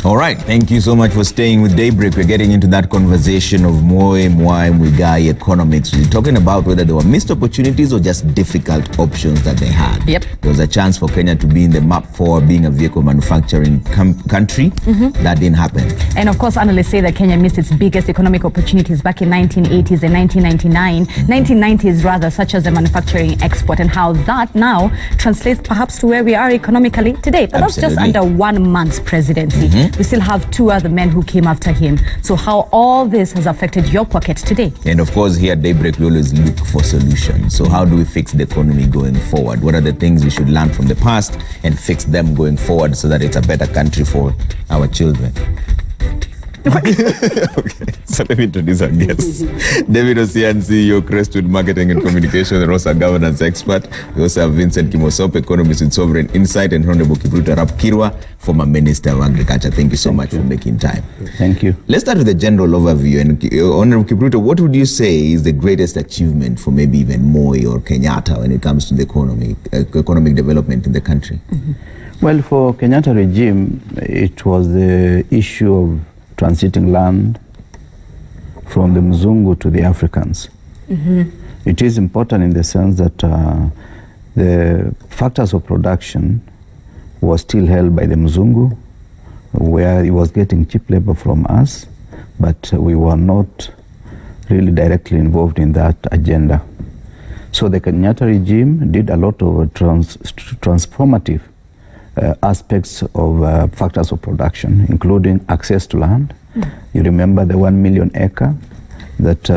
All right, thank you so much for staying with Daybreak. We're getting into that conversation of Mwai, Muigai Economies. We're talking about whether there were missed opportunities or just difficult options that they had. Yep. There was a chance for Kenya to be in the map for being a vehicle manufacturing country. That didn't happen. And of course, analysts say that Kenya missed its biggest economic opportunities back in 1980s and 1999, 1990s rather, such as the manufacturing export, and how that now translates perhaps to where we are economically today. But that's just under 1 month's presidency. We still have 2 other men who came after him. So how all this has affected your pocket today? And of course, here at Daybreak, we always look for solutions. So how do we fix the economy going forward? What are the things we should learn from the past and fix them going forward so that it's a better country for our children? Okay, so let me introduce our guests. David Osian, CEO, Crestwood Marketing and Communication, and also a governance expert. We also have Vincent Kimosop, economist with Sovereign Insight, and Honorable Kipruto Rapkirwa, former Minister of Agriculture. Thank you so much for making time. Thank you. Let's start with the general overview. And Honorable Kipruto, what would you say is the greatest achievement for maybe even Moi or Kenyatta when it comes to the economic development in the country? Well, for Kenyatta regime, it was the issue of transiting land from the Mzungu to the Africans. It is important in the sense that the factors of production was still held by the Mzungu, where he was getting cheap labor from us, but we were not really directly involved in that agenda. So the Kenyatta regime did a lot of transformative aspects of factors of production, including access to land. You remember the 1 million acre that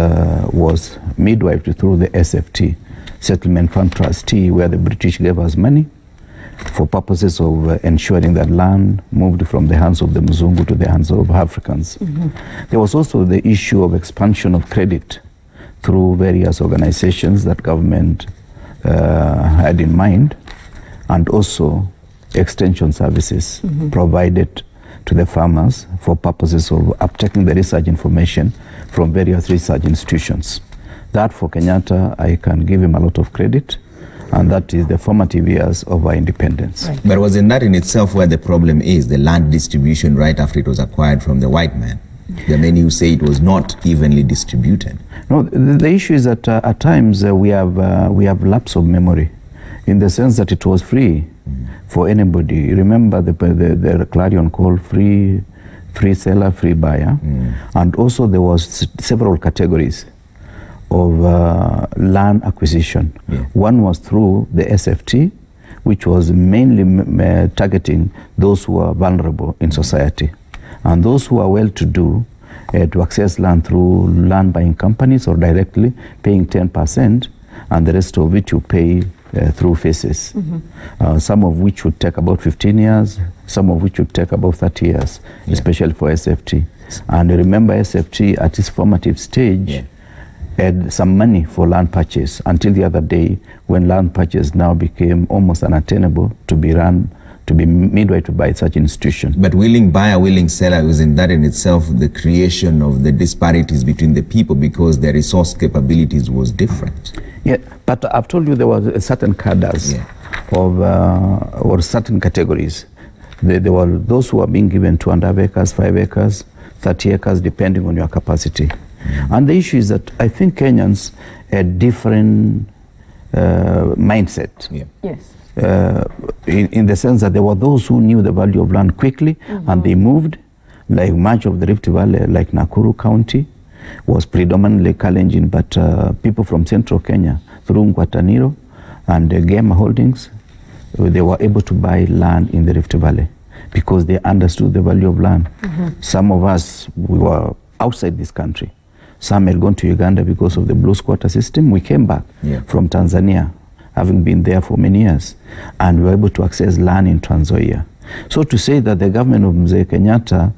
was midwifed through the SFT, Settlement Fund Trustee, where the British gave us money for purposes of ensuring that land moved from the hands of the Mzungu to the hands of Africans. There was also the issue of expansion of credit through various organizations that government had in mind, and also extension services provided to the farmers for purposes of uptaking the research information from various research institutions. That, for Kenyatta, I can give him a lot of credit, and that is the formative years of our independence. Right. But wasn't that in itself where the problem is, the land distribution right after it was acquired from the white man? There are many who say it was not evenly distributed. No, the issue is that at times we have lapse of memory, in the sense that it was free for anybody. You remember the clarion call, free seller, free buyer. And also there was several categories of land acquisition. One was through the SFT, which was mainly targeting those who are vulnerable in society, and those who are well-to-do to access land through land buying companies or directly paying 10%, and the rest of it you pay through phases, some of which would take about 15 years, some of which would take about 30 years, especially for SFT. And remember, SFT at its formative stage had some money for land purchase until the other day, when land purchase now became almost unattainable to be run, to be midwifed by such institutions. But willing buyer, willing seller, wasn't that in itself the creation of the disparities between the people, because their resource capabilities was different? Yeah, but I've told you there was certain cadres of or certain categories. There were those who are being given 2.5 acres, 5 acres, 30 acres, depending on your capacity. And the issue is that I think Kenyans had different mindset. In the sense that there were those who knew the value of land quickly, and they moved, like much of the Rift Valley, like Nakuru County, was predominantly Kalenjin, but people from central Kenya, through Ngwataniro and Gema Holdings, they were able to buy land in the Rift Valley because they understood the value of land. Some of us, we were outside this country. Some had gone to Uganda because of the blue squatter system. We came back from Tanzania, having been there for many years, and we were able to access land in Trans Nzoia. So to say that the government of Mzee Kenyatta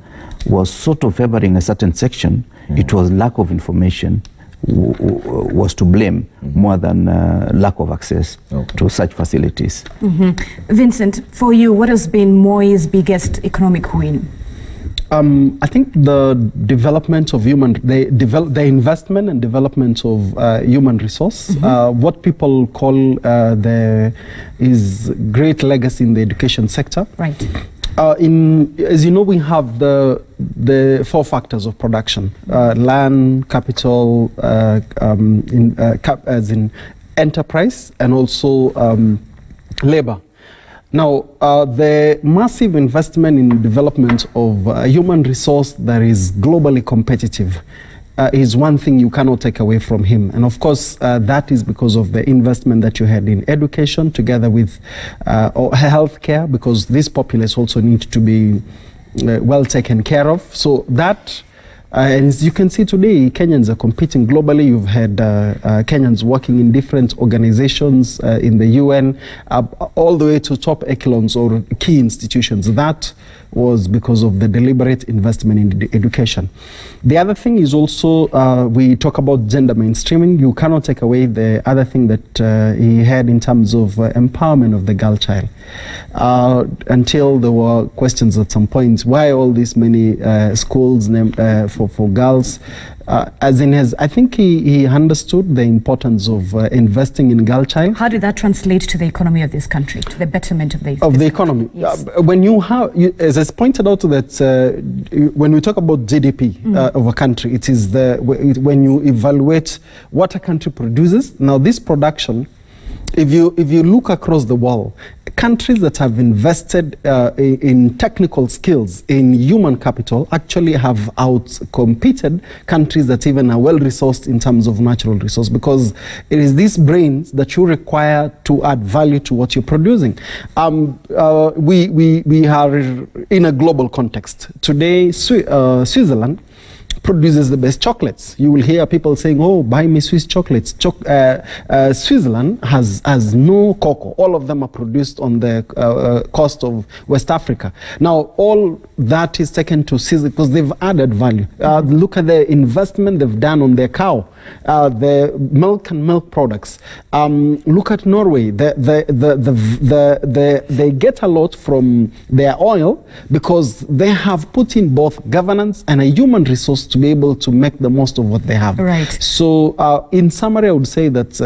was sort of favoring a certain section, it was lack of information was to blame more than lack of access to such facilities. Vincent, for you, what has been Moi's biggest economic win? I think the development of the investment and development of human resource, what people call his great legacy in the education sector. Right. As you know, we have the 4 factors of production: land, capital, as in enterprise, and also labor. Now, the massive investment in development of a human resource that is globally competitive is one thing you cannot take away from him. And of course, that is because of the investment that you had in education together with healthcare, because this populace also needs to be well taken care of. So that, and as you can see today, Kenyans are competing globally. You've had Kenyans working in different organizations in the UN, all the way to top echelons or key institutions. That was because of the deliberate investment in education. The other thing is also, we talk about gender mainstreaming. You cannot take away the other thing that he had in terms of empowerment of the girl child. Until there were questions at some point, why all these many schools for girls? I think he understood the importance of investing in girl child. How did that translate to the economy of this country, to the betterment of the economy? Yes. When you have, as I pointed out, that when we talk about GDP of a country, it is when you evaluate what a country produces. Now, this production, if you look across the world, countries that have invested in technical skills, in human capital, actually have outcompeted countries that even are well-resourced in terms of natural resource, because it is these brains that you require to add value to what you're producing. We are in a global context. Today, Switzerland produces the best chocolates. You will hear people saying, oh, buy me Swiss chocolates. Switzerland has no cocoa. All of them are produced on the coast of West Africa. Now, all that is taken to Switzerland because they've added value. Look at the investment they've done on their cow, the milk and milk products. Look at Norway. They get a lot from their oil because they have put in both governance and a human resource to be able to make the most of what they have. Right. So, in summary, I would say that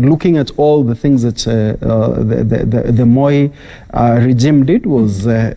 looking at all the things that the Mwai regime did was the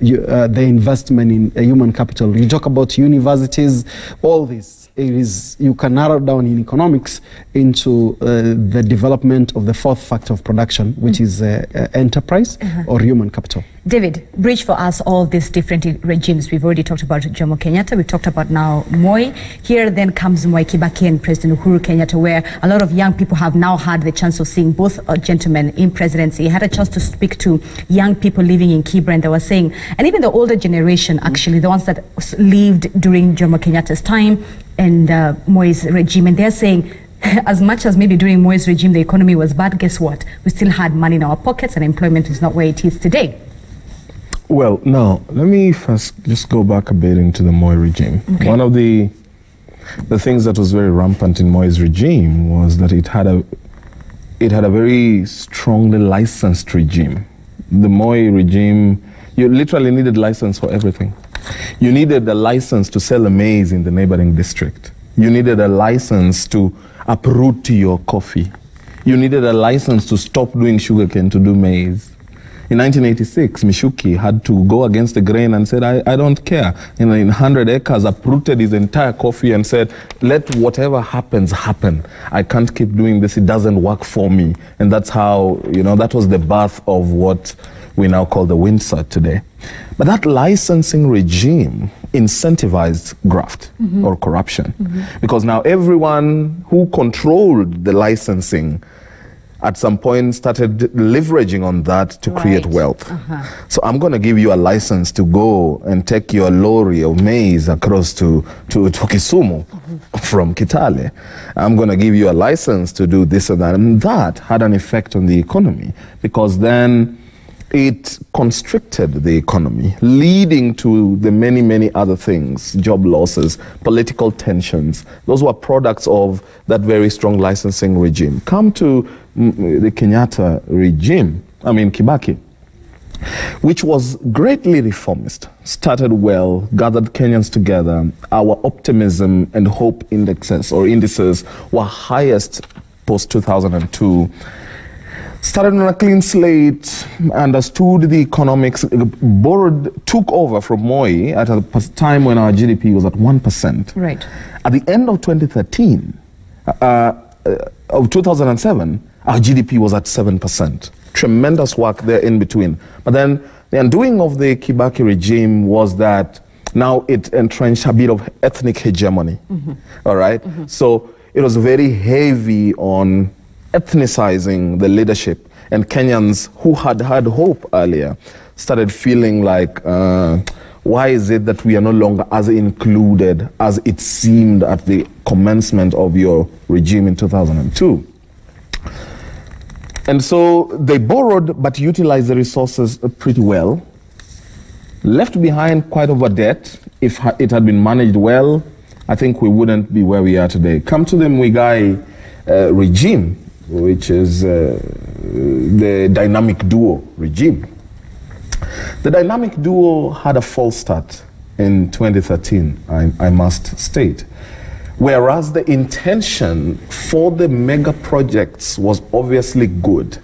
investment in human capital. You talk about universities, all this. You can narrow down in economics into the development of the 4th factor of production, which is enterprise or human capital. David, bridge for us all these different regimes. We've already talked about Jomo Kenyatta. We've talked about now Moi. Here then comes Mwai Kibaki and President Uhuru Kenyatta, where a lot of young people have now had the chance of seeing both gentlemen in presidency. I had a chance to speak to young people living in Kibra, and they were saying, and even the older generation, actually, the ones that lived during Jomo Kenyatta's time and Moi's regime, and they're saying, as much as maybe during Moi's regime the economy was bad, guess what? We still had money in our pockets and employment is not where it is today. Well, now, let me first just go back a bit into the Moi regime. Okay. One of the things that was very rampant in Moi's regime was that it had a very strongly licensed regime. The Moi regime, you literally needed license for everything. You needed a license to sell a maize in the neighboring district. You needed a license to uproot your coffee. You needed a license to stop doing sugarcane to do maize. In 1986, Mishuki had to go against the grain and said, I don't care. In 100 acres, uprooted his entire coffee and said, let whatever happens, happen. I can't keep doing this. It doesn't work for me. And that's how, that was the birth of what we now call the Windsor today. But that licensing regime incentivized graft or corruption. Because now everyone who controlled the licensing at some point started leveraging on that to create wealth. So I'm going to give you a license to go and take your lorry of maize across to Kisumu from Kitale. I'm going to give you a license to do this or that. And that had an effect on the economy because then it constricted the economy, leading to the many, many other things, job losses, political tensions. Those were products of that very strong licensing regime. Come to the Kenyatta regime, Kibaki, which was greatly reformist, started well, gathered Kenyans together. Our optimism and hope indices were highest post-2002. started on a clean slate, understood the economics, took over from Mwai at a time when our GDP was at 1%. Right. At the end of 2013, of 2007, our GDP was at 7%. Tremendous work there in between. But then the undoing of the Kibaki regime was that now it entrenched a bit of ethnic hegemony. All right? So it was very heavy on ethnicizing the leadership, and Kenyans who had had hope earlier started feeling like, why is it that we are no longer as included as it seemed at the commencement of your regime in 2002? And so they borrowed but utilized the resources pretty well, left behind quite over debt. If it had been managed well, I think we wouldn't be where we are today. Come to the Muigai regime, which is the dynamic duo regime. The dynamic duo had a false start in 2013, I must state. Whereas the intention for the mega projects was obviously good,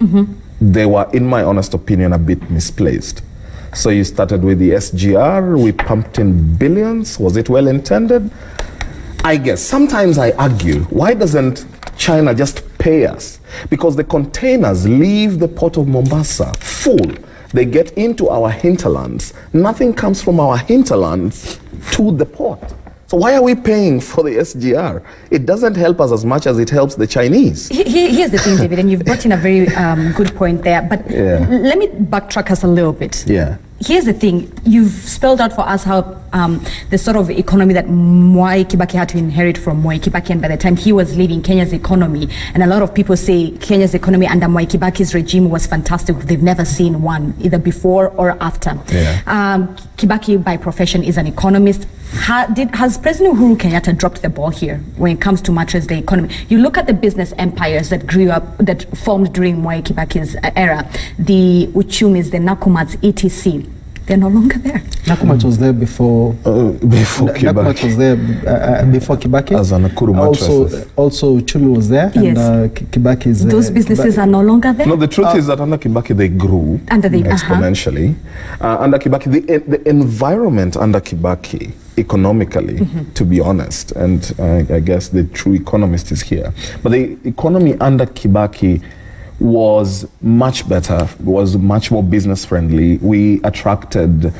they were, in my honest opinion, a bit misplaced. So you started with the SGR, we pumped in billions. Was it well intended? I guess. Sometimes I argue, why doesn't China just pay us? Because the containers leave the port of Mombasa full. They get into our hinterlands. Nothing comes from our hinterlands to the port. So why are we paying for the SGR? It doesn't help us as much as it helps the Chinese. Here's the thing, David, and you've brought in a very good point there, but let me backtrack us a little bit. Yeah. Here's the thing, you've spelled out for us how the sort of economy that Mwai Kibaki had to inherit from Mwai Kibaki, and by the time he was leaving, Kenya's economy, and a lot of people say Kenya's economy under Mwai Kibaki's regime was fantastic. They've never seen one, either before or after. Yeah. Kibaki by profession is an economist. Has President Uhuru Kenyatta dropped the ball here when it comes to matches the economy? You look at the business empires that grew up, that formed during Mwai Kibaki's era, the Uchumis, the Nakumats, etc. They're no longer there. Nakumat was there before Kibaki. Nakumat was there before Kibaki. As an Nakuru also Uchumi was there. Yes. And Kibaki is those businesses are no longer there. No, the truth is that under Kibaki they grew exponentially. Under Kibaki, the environment under Kibaki economically, to be honest, and I guess the true economist is here, but the economy under Kibaki was much better, was much more business friendly. We attracted,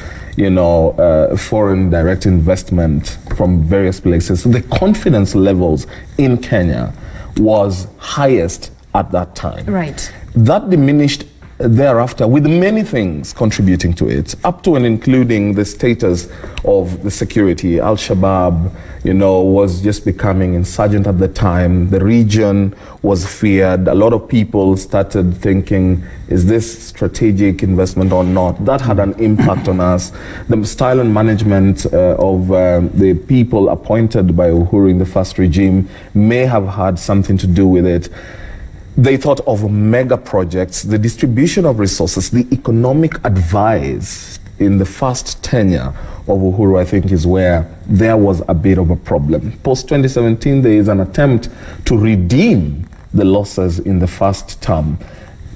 foreign direct investment from various places. So the confidence levels in Kenya was highest at that time. Right. That diminished thereafter, with many things contributing to it, up to and including the status of the security. Al-Shabaab, was just becoming insurgent at the time. The region was feared. A lot of people started thinking, is this strategic investment or not? That had an impact on us. The style and management of the people appointed by Uhuru in the first regime may have had something to do with it. They thought of mega projects, the distribution of resources, the economic advice in the first tenure of Uhuru, I think, is where there was a bit of a problem. Post-2017, there is an attempt to redeem the losses in the first term.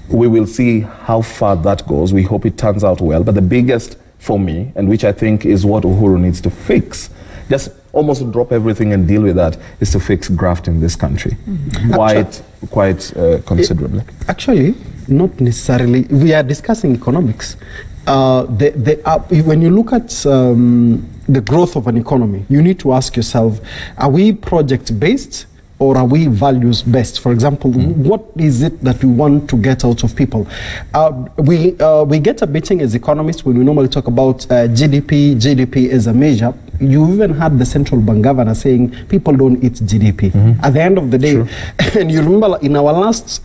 We will see how far that goes. We hope it turns out well. But the biggest for me, and which I think is what Uhuru needs to fix, just almost drop everything and deal with that, is to fix graft in this country. Quite considerably. Actually, not necessarily. We are discussing economics. When you look at the growth of an economy, you need to ask yourself, are we project-based or are we values-based? For example, what is it that we want to get out of people? We get a beating as economists when we normally talk about GDP as a measure. You even had the central bank governor saying people don't eat GDP. At the end of the day, and you remember in our last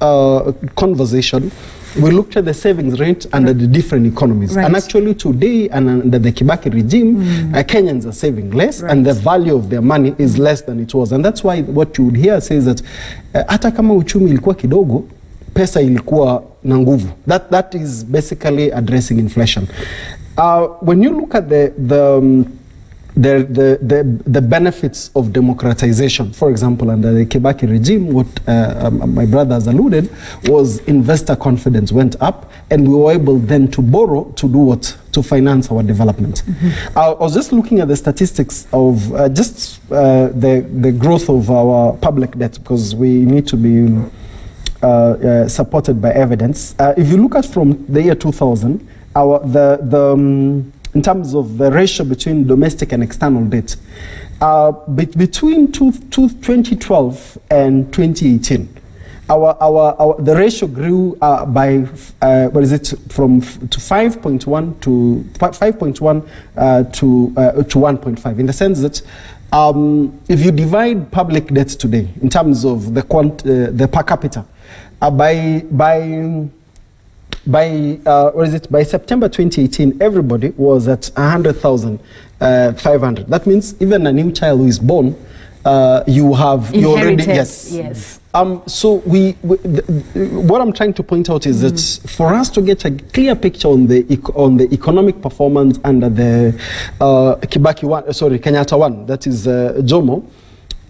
conversation, we looked at the savings rate under the different economies. Right. And actually today, and under the Kibaki regime, Kenyans are saving less, and the value of their money is less than it was. And that's why what you would hear says that hata kama uchumi ilikuwa kidogo, pesa ilikuwa na nguvu. That is basically addressing inflation. When you look at the benefits of democratization. For example, under the Kibaki regime, what my brother has alluded was investor confidence went up, and we were able then to borrow to do what? To finance our development. I was just looking at the statistics of the growth of our public debt, because we need to be supported by evidence. If you look at from the year 2000, in terms of the ratio between domestic and external debt, between 2012 and 2018, the ratio grew by from 5.1 to 1.5, in the sense that if you divide public debt today in terms of the per capita, by September 2018, everybody was at 100,500. That means even a new child who is born, you already, yes. So what I'm trying to point out is that for us to get a clear picture on the economic performance under the Kenyatta one, that is Jomo,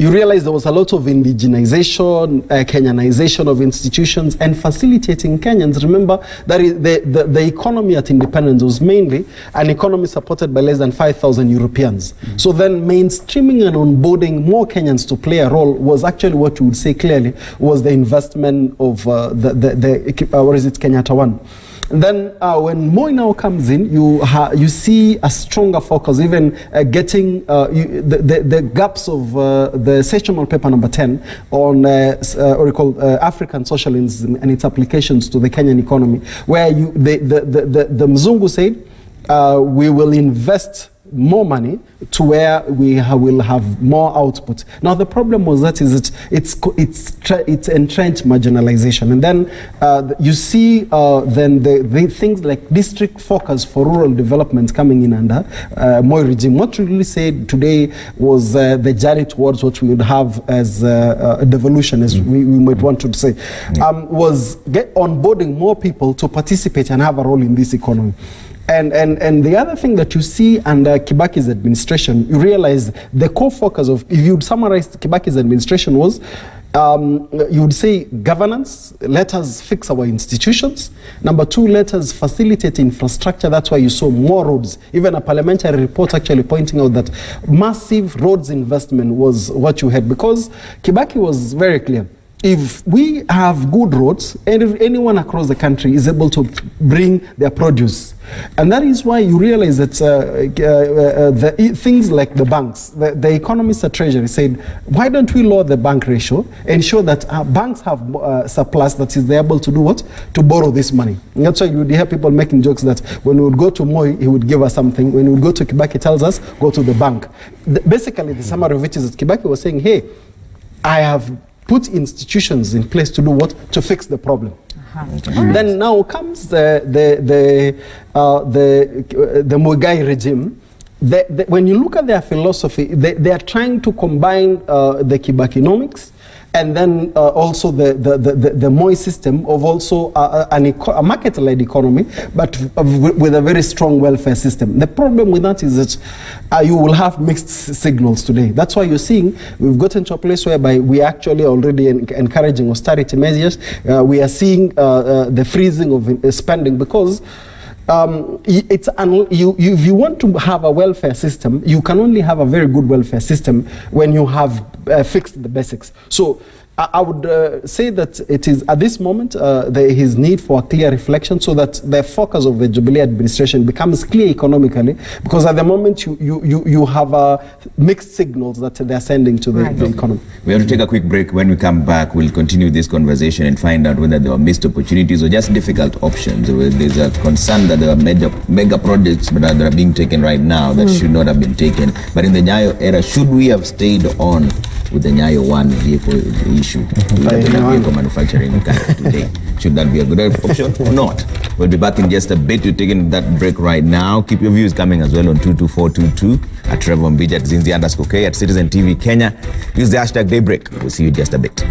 you realize there was a lot of indigenization, Kenyanization of institutions, and facilitating Kenyans. Remember that the economy at independence was mainly an economy supported by less than 5,000 Europeans. So then mainstreaming and onboarding more Kenyans to play a role was actually what you would say clearly was the investment of Kenyatta one. And then when Mwai now comes in, you see a stronger focus, even getting the gaps of the sessional paper number 10 on African socialism and its applications to the Kenyan economy, where the Mzungu said, we will invest more money to where we will have more output. Now the problem was that it's entrenched marginalization, and then you see then the things like district focus for rural development coming in under Mwai regime. What we really said today was the journey towards what we would have as a devolution, as we might want to say, was onboarding more people to participate and have a role in this economy. And the other thing that you see under Kibaki's administration, you realize the core focus of, if you'd summarize Kibaki's administration was, you would say governance, let us fix our institutions. Number two, let us facilitate infrastructure. That's why you saw more roads. Even a parliamentary report actually pointing out that massive roads investment was what you had, because Kibaki was very clear. If we have good roads, anyone across the country is able to bring their produce. And that is why you realize that things like the banks, the economists at Treasury said, why don't we lower the bank ratio, ensure that banks have surplus that is they're able to do what? To borrow this money. And that's why you would hear people making jokes that when we would go to Mwai, he would give us something. When we would go to Kibaki, he tells us, go to the bank. Basically, the summary of it is that Kibaki was saying, hey, I have put institutions in place to do what? To fix the problem. Then now comes the Muigai regime. When you look at their philosophy, they are trying to combine the Kibakinomics and then also the Mwai system of also a market-led economy, but with a very strong welfare system. The problem with that is that you will have mixed signals today. That's why you're seeing we've gotten to a place whereby we actually already encouraging austerity measures. We are seeing the freezing of spending, because if you want to have a welfare system, you can only have a very good welfare system when you have fixed the basics. So I would say that it is at this moment there is need for a clear reflection, so that the focus of the Jubilee administration becomes clear economically, because at the moment you have mixed signals that they are sending to the economy. We have to take a quick break. When we come back, we'll continue this conversation and find out whether there were missed opportunities or just difficult options. There's a concern that there are mega projects that are being taken right now that should not have been taken. But in the Nyayo era, should we have stayed on with the Nyayo 1 vehicle issue? Vehicle manufacturing today. Should that be a good option or not? We'll be back in just a bit. We're taking that break right now. Keep your views coming as well on 22422 at Trevor Mbija, at Zinzi_K, at Citizen TV Kenya. Use the hashtag Daybreak. We'll see you in just a bit.